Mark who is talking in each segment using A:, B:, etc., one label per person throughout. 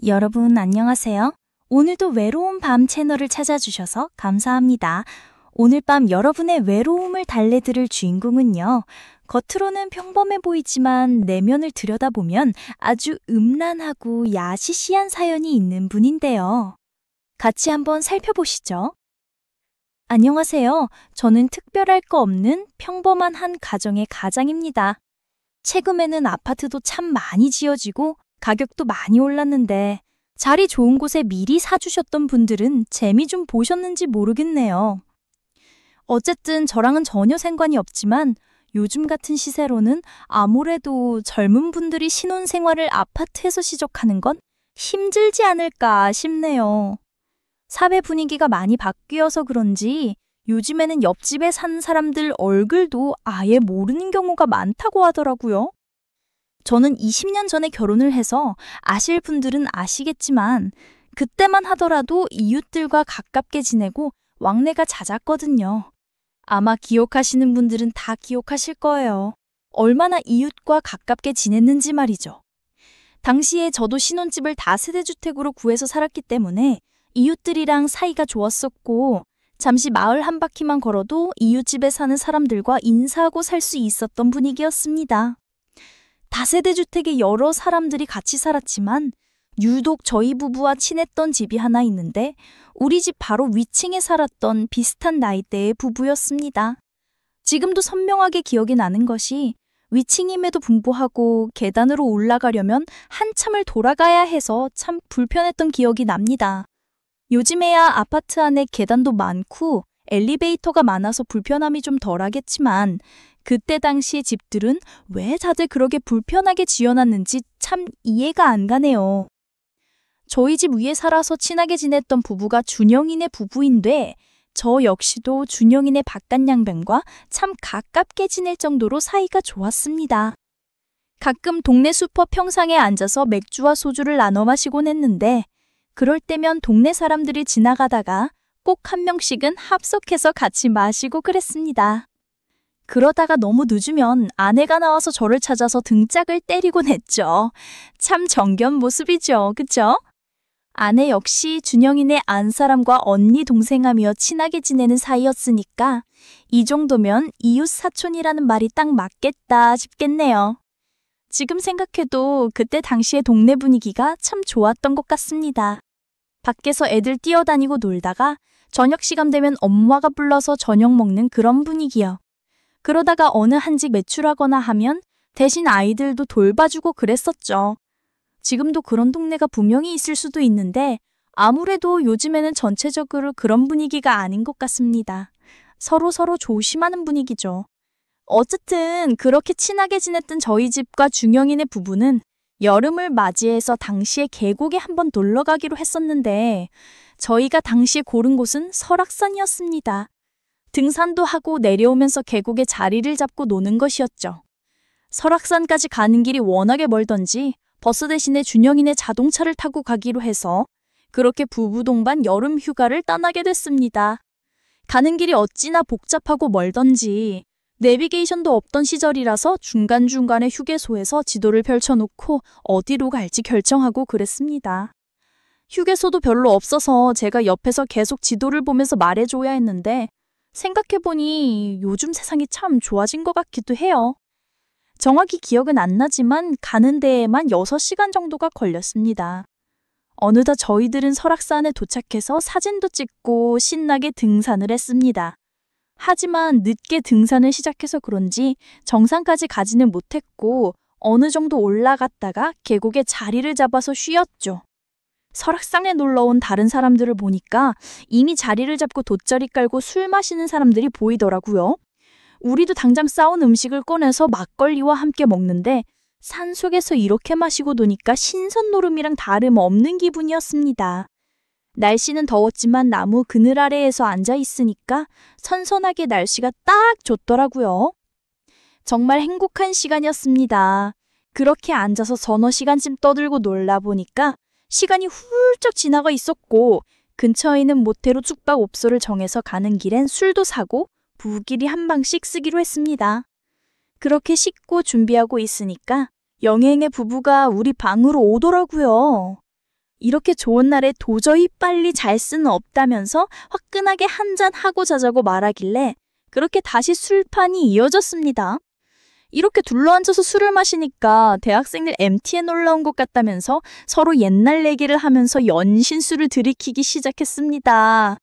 A: 여러분 안녕하세요. 오늘도 외로운 밤 채널을 찾아주셔서 감사합니다. 오늘 밤 여러분의 외로움을 달래드릴 주인공은요. 겉으로는 평범해 보이지만 내면을 들여다보면 아주 음란하고 야시시한 사연이 있는 분인데요. 같이 한번 살펴보시죠. 안녕하세요. 저는 특별할 거 없는 평범한 한 가정의 가장입니다. 최근에는 아파트도 참 많이 지어지고 가격도 많이 올랐는데 자리 좋은 곳에 미리 사주셨던 분들은 재미 좀 보셨는지 모르겠네요. 어쨌든 저랑은 전혀 상관이 없지만 요즘 같은 시세로는 아무래도 젊은 분들이 신혼생활을 아파트에서 시작하는 건 힘들지 않을까 싶네요. 사회 분위기가 많이 바뀌어서 그런지 요즘에는 옆집에 사는 사람들 얼굴도 아예 모르는 경우가 많다고 하더라고요. 저는 20년 전에 결혼을 해서 아실 분들은 아시겠지만 그때만 하더라도 이웃들과 가깝게 지내고 왕래가 잦았거든요. 아마 기억하시는 분들은 다 기억하실 거예요. 얼마나 이웃과 가깝게 지냈는지 말이죠. 당시에 저도 신혼집을 다세대주택으로 구해서 살았기 때문에 이웃들이랑 사이가 좋았었고 잠시 마을 한 바퀴만 걸어도 이웃집에 사는 사람들과 인사하고 살 수 있었던 분위기였습니다. 다세대 주택에 여러 사람들이 같이 살았지만 유독 저희 부부와 친했던 집이 하나 있는데 우리 집 바로 위층에 살았던 비슷한 나이대의 부부였습니다. 지금도 선명하게 기억이 나는 것이 위층임에도 불구하고 계단으로 올라가려면 한참을 돌아가야 해서 참 불편했던 기억이 납니다. 요즘에야 아파트 안에 계단도 많고 엘리베이터가 많아서 불편함이 좀 덜하겠지만 그때 당시의 집들은 왜 다들 그렇게 불편하게 지어놨는지 참 이해가 안 가네요. 저희 집 위에 살아서 친하게 지냈던 부부가 준영이네 부부인데 저 역시도 준영이네 바깥양변과 참 가깝게 지낼 정도로 사이가 좋았습니다. 가끔 동네 슈퍼 평상에 앉아서 맥주와 소주를 나눠 마시곤 했는데 그럴 때면 동네 사람들이 지나가다가 꼭 한 명씩은 합석해서 같이 마시고 그랬습니다. 그러다가 너무 늦으면 아내가 나와서 저를 찾아서 등짝을 때리곤 했죠. 참 정겨운 모습이죠. 그쵸? 아내 역시 준영이네 안사람과 언니 동생하며 친하게 지내는 사이였으니까 이 정도면 이웃 사촌이라는 말이 딱 맞겠다 싶겠네요. 지금 생각해도 그때 당시의 동네 분위기가 참 좋았던 것 같습니다. 밖에서 애들 뛰어다니고 놀다가 저녁 시간 되면 엄마가 불러서 저녁 먹는 그런 분위기요. 그러다가 어느 한 집 외출하거나 하면 대신 아이들도 돌봐주고 그랬었죠. 지금도 그런 동네가 분명히 있을 수도 있는데 아무래도 요즘에는 전체적으로 그런 분위기가 아닌 것 같습니다. 서로 조심하는 분위기죠. 어쨌든 그렇게 친하게 지냈던 저희 집과 준영이네 부부는 여름을 맞이해서 당시에 계곡에 한번 놀러 가기로 했었는데 저희가 당시에 고른 곳은 설악산이었습니다. 등산도 하고 내려오면서 계곡에 자리를 잡고 노는 것이었죠. 설악산까지 가는 길이 워낙에 멀던지 버스 대신에 준영이네 자동차를 타고 가기로 해서 그렇게 부부 동반 여름 휴가를 떠나게 됐습니다. 가는 길이 어찌나 복잡하고 멀던지 내비게이션도 없던 시절이라서 중간중간에 휴게소에서 지도를 펼쳐놓고 어디로 갈지 결정하고 그랬습니다. 휴게소도 별로 없어서 제가 옆에서 계속 지도를 보면서 말해줘야 했는데 생각해보니 요즘 세상이 참 좋아진 것 같기도 해요. 정확히 기억은 안 나지만 가는 데에만 6시간 정도가 걸렸습니다. 어느덧 저희들은 설악산에 도착해서 사진도 찍고 신나게 등산을 했습니다. 하지만 늦게 등산을 시작해서 그런지 정상까지 가지는 못했고 어느 정도 올라갔다가 계곡에 자리를 잡아서 쉬었죠. 설악산에 놀러 온 다른 사람들을 보니까 이미 자리를 잡고 돗자리 깔고 술 마시는 사람들이 보이더라고요. 우리도 당장 싸온 음식을 꺼내서 막걸리와 함께 먹는데 산속에서 이렇게 마시고 노니까 신선 노름이랑 다름없는 기분이었습니다. 날씨는 더웠지만 나무 그늘 아래에서 앉아 있으니까 선선하게 날씨가 딱 좋더라고요. 정말 행복한 시간이었습니다. 그렇게 앉아서 서너 시간쯤 떠들고 놀다 보니까 시간이 훌쩍 지나가 있었고 근처에 있는 모텔로 숙박업소를 정해서 가는 길엔 술도 사고 부부끼리 한 방씩 쓰기로 했습니다. 그렇게 씻고 준비하고 있으니까 영애의 부부가 우리 방으로 오더라고요. 이렇게 좋은 날에 도저히 빨리 잘 수는 없다면서 화끈하게 한잔 하고 자자고 말하길래 그렇게 다시 술판이 이어졌습니다. 이렇게 둘러앉아서 술을 마시니까 대학생들 MT에 놀러 온 것 같다면서 서로 옛날 얘기를 하면서 연신술을 들이키기 시작했습니다.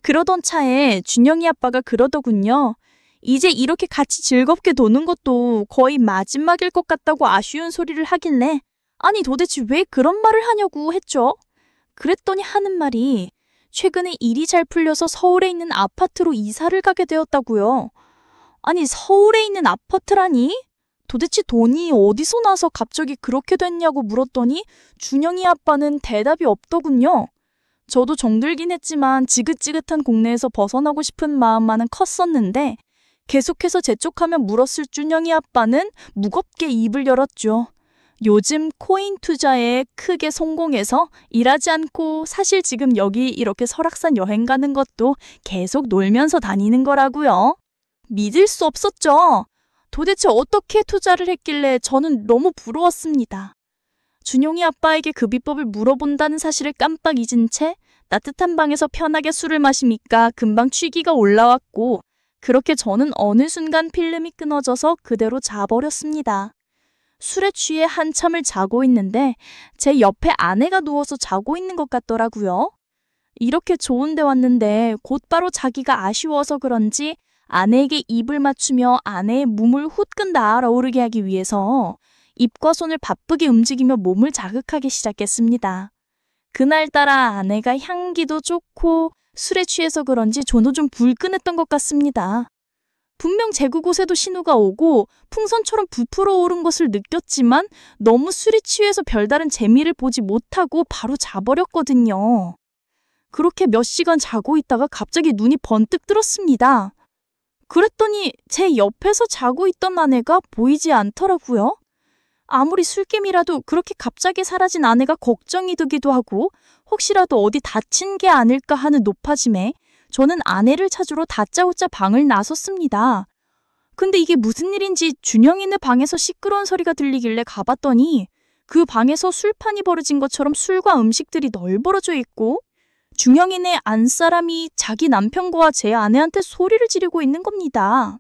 A: 그러던 차에 준영이 아빠가 그러더군요. 이제 이렇게 같이 즐겁게 노는 것도 거의 마지막일 것 같다고 아쉬운 소리를 하길래 아니 도대체 왜 그런 말을 하냐고 했죠. 그랬더니 하는 말이 최근에 일이 잘 풀려서 서울에 있는 아파트로 이사를 가게 되었다고요. 아니 서울에 있는 아파트라니? 도대체 돈이 어디서 나서 갑자기 그렇게 됐냐고 물었더니 준영이 아빠는 대답이 없더군요. 저도 정들긴 했지만 지긋지긋한 공내에서 벗어나고 싶은 마음만은 컸었는데 계속해서 재촉하며 물었을 준영이 아빠는 무겁게 입을 열었죠. 요즘 코인 투자에 크게 성공해서 일하지 않고 사실 지금 여기 이렇게 설악산 여행 가는 것도 계속 놀면서 다니는 거라고요. 믿을 수 없었죠. 도대체 어떻게 투자를 했길래 저는 너무 부러웠습니다. 준용이 아빠에게 그 비법을 물어본다는 사실을 깜빡 잊은 채 따뜻한 방에서 편하게 술을 마시니까 금방 취기가 올라왔고 그렇게 저는 어느 순간 필름이 끊어져서 그대로 자버렸습니다. 술에 취해 한참을 자고 있는데 제 옆에 아내가 누워서 자고 있는 것 같더라고요. 이렇게 좋은 데 왔는데 곧바로 자기가 아쉬워서 그런지 아내에게 입을 맞추며 아내의 몸을 후끈 날아오르게 하기 위해서 입과 손을 바쁘게 움직이며 몸을 자극하기 시작했습니다. 그날따라 아내가 향기도 좋고 술에 취해서 그런지 저도 좀 불끈했던 것 같습니다. 분명 제 그곳에도 신호가 오고 풍선처럼 부풀어 오른 것을 느꼈지만 너무 술에 취해서 별다른 재미를 보지 못하고 바로 자버렸거든요. 그렇게 몇 시간 자고 있다가 갑자기 눈이 번뜩 뜨렀습니다. 그랬더니 제 옆에서 자고 있던 아내가 보이지 않더라고요. 아무리 술김이라도 그렇게 갑자기 사라진 아내가 걱정이 되기도 하고 혹시라도 어디 다친 게 아닐까 하는 높아짐에 저는 아내를 찾으러 다짜고짜 방을 나섰습니다. 근데 이게 무슨 일인지 준영이네 방에서 시끄러운 소리가 들리길래 가봤더니 그 방에서 술판이 벌어진 것처럼 술과 음식들이 널브러져 있고 준영이네 안사람이 자기 남편과 제 아내한테 소리를 지르고 있는 겁니다.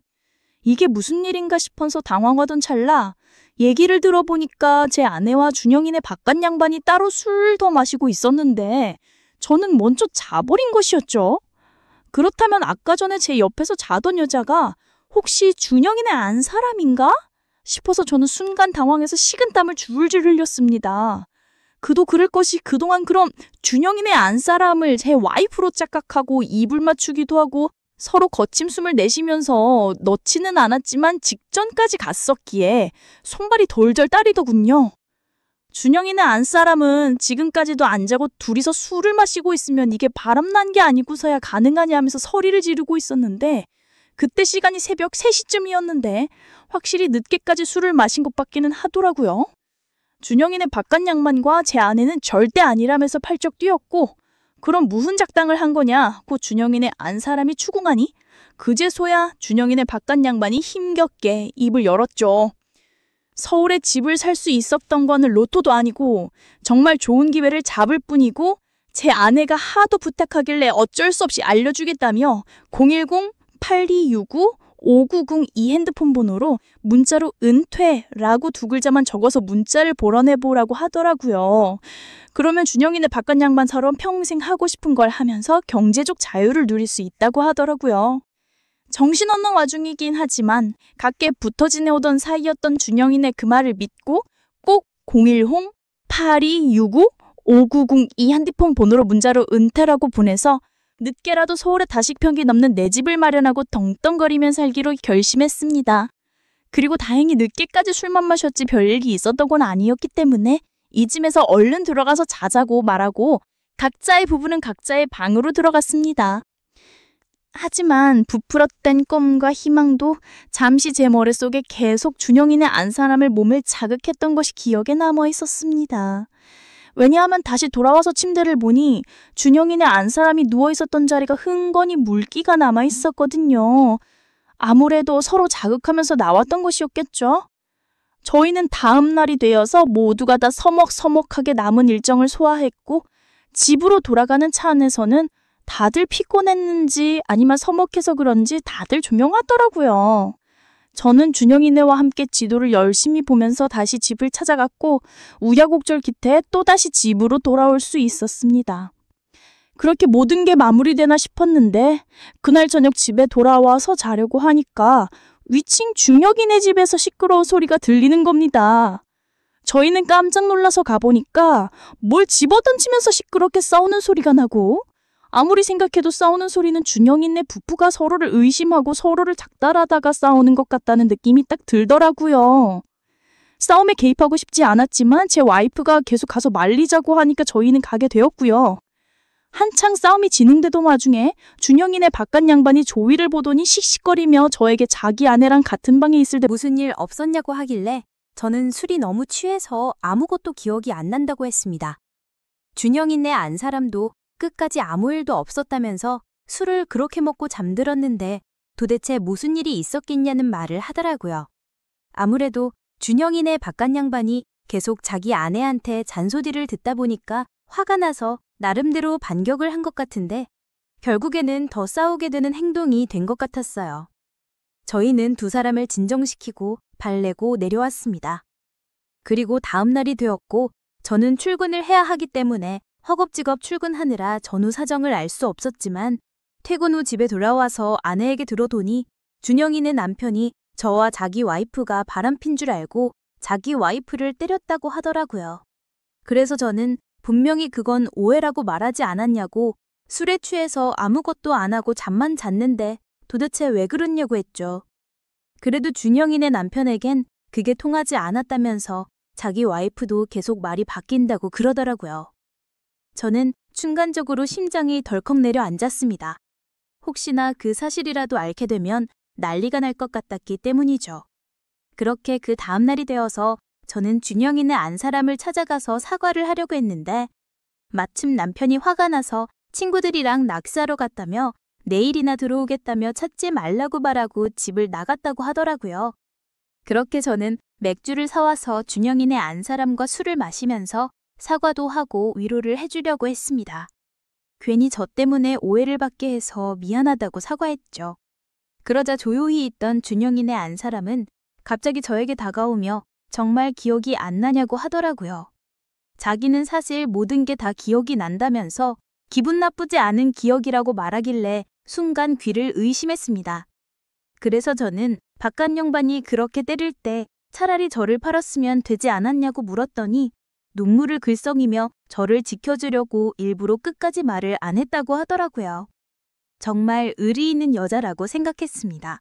A: 이게 무슨 일인가 싶어서 당황하던 찰나 얘기를 들어보니까 제 아내와 준영이네 바깥 양반이 따로 술 더 마시고 있었는데 저는 먼저 자버린 것이었죠. 그렇다면 아까 전에 제 옆에서 자던 여자가 혹시 준영이네 안 사람인가? 싶어서 저는 순간 당황해서 식은땀을 줄줄 흘렸습니다. 그도 그럴 것이 그동안 그럼 준영이네 안 사람을 제 와이프로 착각하고 입을 맞추기도 하고 서로 거침 숨을 내쉬면서 넣지는 않았지만 직전까지 갔었기에 손발이 돌절 따리더군요. 준영이네 안 사람은 지금까지도 안 자고 둘이서 술을 마시고 있으면 이게 바람난 게 아니고서야 가능하냐 하면서 소리를 지르고 있었는데 그때 시간이 새벽 3시쯤이었는데 확실히 늦게까지 술을 마신 것밖에는 하더라고요. 준영이네 바깥 양반과 제 아내는 절대 아니라면서 팔쩍 뛰었고 그럼 무슨 작당을 한 거냐고 준영이네 안 사람이 추궁하니 그제서야 준영이네 바깥 양반이 힘겹게 입을 열었죠. 서울에 집을 살 수 있었던 거는 로또도 아니고 정말 좋은 기회를 잡을 뿐이고 제 아내가 하도 부탁하길래 어쩔 수 없이 알려주겠다며 010-8269-5902 핸드폰 번호로 문자로 은퇴라고 두 글자만 적어서 문자를 보내보라고 하더라고요. 그러면 준영이네 바깥 양반처럼 평생 하고 싶은 걸 하면서 경제적 자유를 누릴 수 있다고 하더라고요. 정신없는 와중이긴 하지만 각계 붙어 지내오던 사이였던 준영이네 그 말을 믿고 꼭 010-8269-5902 핸드폰 번호로 문자로 은퇴라고 보내서 늦게라도 서울에 다시 평기 넘는 내 집을 마련하고 덩덩거리며 살기로 결심했습니다. 그리고 다행히 늦게까지 술만 마셨지 별일이 있었던 건 아니었기 때문에 이쯤에서 얼른 들어가서 자자고 말하고 각자의 부부는 각자의 방으로 들어갔습니다. 하지만 부풀었던 꿈과 희망도 잠시 제 머릿속에 계속 준영이네 안 사람을 몸을 자극했던 것이 기억에 남아 있었습니다. 왜냐하면 다시 돌아와서 침대를 보니 준영이네 안 사람이 누워있었던 자리가 흥건히 물기가 남아 있었거든요. 아무래도 서로 자극하면서 나왔던 것이었겠죠.
B: 저희는 다음 날이 되어서 모두가 다 서먹서먹하게 남은 일정을 소화했고 집으로 돌아가는 차 안에서는 다들 피곤했는지 아니면 서먹해서 그런지 다들 조용하더라고요. 저는 준영이네와 함께 지도를 열심히 보면서 다시 집을 찾아갔고 우여곡절 끝에 또다시 집으로 돌아올 수 있었습니다. 그렇게 모든 게 마무리되나 싶었는데 그날 저녁 집에 돌아와서 자려고 하니까 위층 준혁이네 집에서 시끄러운 소리가 들리는 겁니다. 저희는 깜짝 놀라서 가보니까 뭘 집어던지면서 시끄럽게 싸우는 소리가 나고 아무리 생각해도 싸우는 소리는 준영이네 부부가 서로를 의심하고 서로를 작달하다가 싸우는 것 같다는 느낌이 딱 들더라고요. 싸움에 개입하고 싶지 않았지만 제 와이프가 계속 가서 말리자고 하니까 저희는 가게 되었고요. 한창 싸움이 진행되던 와중에 준영이네 바깥 양반이 조이를 보더니 씩씩거리며 저에게 자기 아내랑 같은 방에 있을 때
A: 무슨 일 없었냐고 하길래 저는 술이 너무 취해서 아무것도 기억이 안 난다고 했습니다. 준영이네 안 사람도 끝까지 아무 일도 없었다면서 술을 그렇게 먹고 잠들었는데 도대체 무슨 일이 있었겠냐는 말을 하더라고요. 아무래도 준영이네 바깥 양반이 계속 자기 아내한테 잔소리를 듣다 보니까 화가 나서 나름대로 반격을 한 것 같은데 결국에는 더 싸우게 되는 행동이 된 것 같았어요. 저희는 두 사람을 진정시키고 발내고 내려왔습니다. 그리고 다음 날이 되었고 저는 출근을 해야 하기 때문에 허겁지겁 출근하느라 전후 사정을 알 수 없었지만 퇴근 후 집에 돌아와서 아내에게 들어보니 준영이네 남편이 저와 자기 와이프가 바람핀 줄 알고 자기 와이프를 때렸다고 하더라고요. 그래서 저는 분명히 그건 오해라고 말하지 않았냐고 술에 취해서 아무것도 안 하고 잠만 잤는데 도대체 왜 그랬냐고 했죠. 그래도 준영이네 남편에겐 그게 통하지 않았다면서 자기 와이프도 계속 말이 바뀐다고 그러더라고요. 저는 순간적으로 심장이 덜컥 내려앉았습니다. 혹시나 그 사실이라도 앓게 되면 난리가 날 것 같았기 때문이죠. 그렇게 그 다음 날이 되어서 저는 준영이네 안 사람을 찾아가서 사과를 하려고 했는데 마침 남편이 화가 나서 친구들이랑 낚시하러 갔다며 내일이나 들어오겠다며 찾지 말라고 말하고 집을 나갔다고 하더라고요. 그렇게 저는 맥주를 사와서 준영이네 안 사람과 술을 마시면서 사과도 하고 위로를 해주려고 했습니다. 괜히 저 때문에 오해를 받게 해서 미안하다고 사과했죠. 그러자 조용히 있던 준영이네 안 사람은 갑자기 저에게 다가오며 정말 기억이 안 나냐고 하더라고요. 자기는 사실 모든 게 다 기억이 난다면서 기분 나쁘지 않은 기억이라고 말하길래 순간 귀를 의심했습니다. 그래서 저는 바깥 양반이 그렇게 때릴 때 차라리 저를 팔았으면 되지 않았냐고 물었더니 눈물을 글썽이며 저를 지켜주려고 일부러 끝까지 말을 안 했다고 하더라고요. 정말 의리 있는 여자라고 생각했습니다.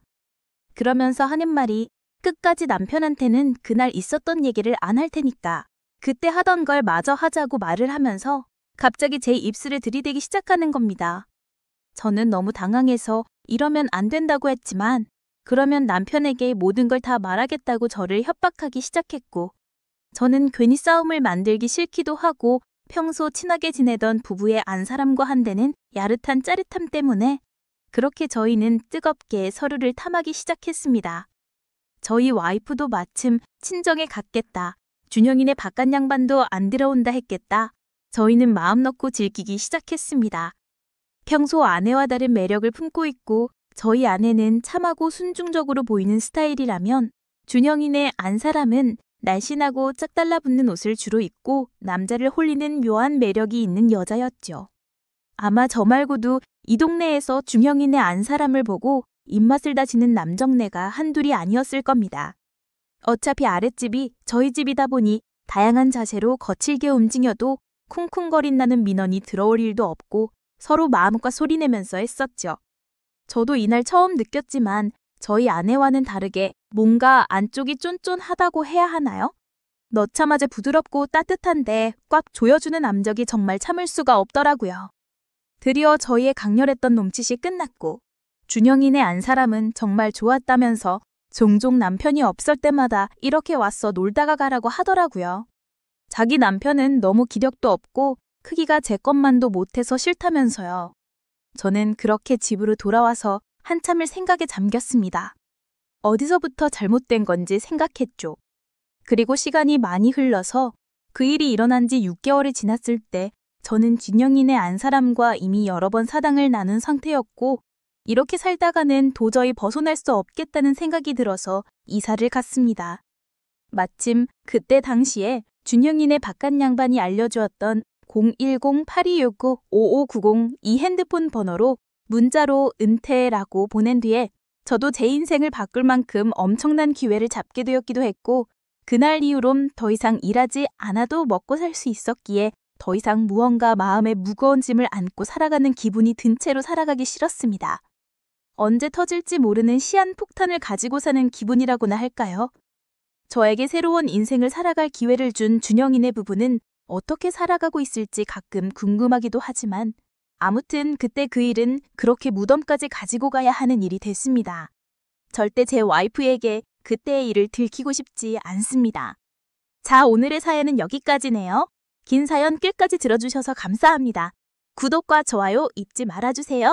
A: 그러면서 하는 말이 끝까지 남편한테는 그날 있었던 얘기를 안 할 테니까 그때 하던 걸 마저 하자고 말을 하면서 갑자기 제 입술에 들이대기 시작하는 겁니다. 저는 너무 당황해서 이러면 안 된다고 했지만 그러면 남편에게 모든 걸 다 말하겠다고 저를 협박하기 시작했고 저는 괜히 싸움을 만들기 싫기도 하고 평소 친하게 지내던 부부의 안 사람과 한데는 야릇한 짜릿함 때문에 그렇게 저희는 뜨겁게 서로를 탐하기 시작했습니다. 저희 와이프도 마침 친정에 갔겠다. 준영이네 바깥 양반도 안 들어온다 했겠다. 저희는 마음 놓고 즐기기 시작했습니다. 평소 아내와 다른 매력을 품고 있고 저희 아내는 참하고 순중적으로 보이는 스타일이라면 준영이네 안 사람은 날씬하고 짝 달라붙는 옷을 주로 입고 남자를 홀리는 묘한 매력이 있는 여자였죠. 아마 저 말고도 이 동네에서 준영이네 안 사람을 보고 입맛을 다지는 남정네가 한둘이 아니었을 겁니다. 어차피 아랫집이 저희 집이다 보니 다양한 자세로 거칠게 움직여도 쿵쿵거린다는 민원이 들어올 일도 없고 서로 마음껏 소리내면서 했었죠. 저도 이날 처음 느꼈지만 저희 아내와는 다르게 뭔가 안쪽이 쫀쫀하다고 해야 하나요? 넣자마자 부드럽고 따뜻한데 꽉 조여주는 암적이 정말 참을 수가 없더라고요. 드디어 저희의 강렬했던 몸짓이 끝났고 준영이네 안 사람은 정말 좋았다면서 종종 남편이 없을 때마다 이렇게 와서 놀다가 가라고 하더라고요. 자기 남편은 너무 기력도 없고 크기가 제 것만도 못해서 싫다면서요. 저는 그렇게 집으로 돌아와서 한참을 생각에 잠겼습니다. 어디서부터 잘못된 건지 생각했죠.
B: 그리고 시간이 많이 흘러서 그 일이 일어난 지 6개월이 지났을 때 저는 준영이네 안사람과 이미 여러 번 사당을 나눈 상태였고 이렇게 살다가는 도저히 벗어날 수 없겠다는 생각이 들어서 이사를 갔습니다. 마침 그때 당시에 준영이네 바깥 양반이 알려주었던 010-8269-5590 이 핸드폰 번호로 문자로 은퇴라고 보낸 뒤에 저도 제 인생을 바꿀 만큼 엄청난 기회를 잡게 되었기도 했고 그날 이후론 더 이상 일하지 않아도 먹고 살 수 있었기에 더 이상 무언가 마음에 무거운 짐을 안고 살아가는 기분이 든 채로 살아가기 싫었습니다. 언제 터질지 모르는 시한폭탄을 가지고 사는 기분이라고나 할까요? 저에게 새로운 인생을 살아갈 기회를 준 준영이네 부부는 어떻게 살아가고 있을지 가끔 궁금하기도 하지만 아무튼 그때 그 일은 그렇게 무덤까지 가지고 가야 하는 일이 됐습니다. 절대 제 와이프에게 그때의 일을 들키고 싶지 않습니다. 자, 오늘의 사연은 여기까지네요. 긴 사연 끝까지 들어주셔서 감사합니다. 구독과 좋아요 잊지 말아주세요.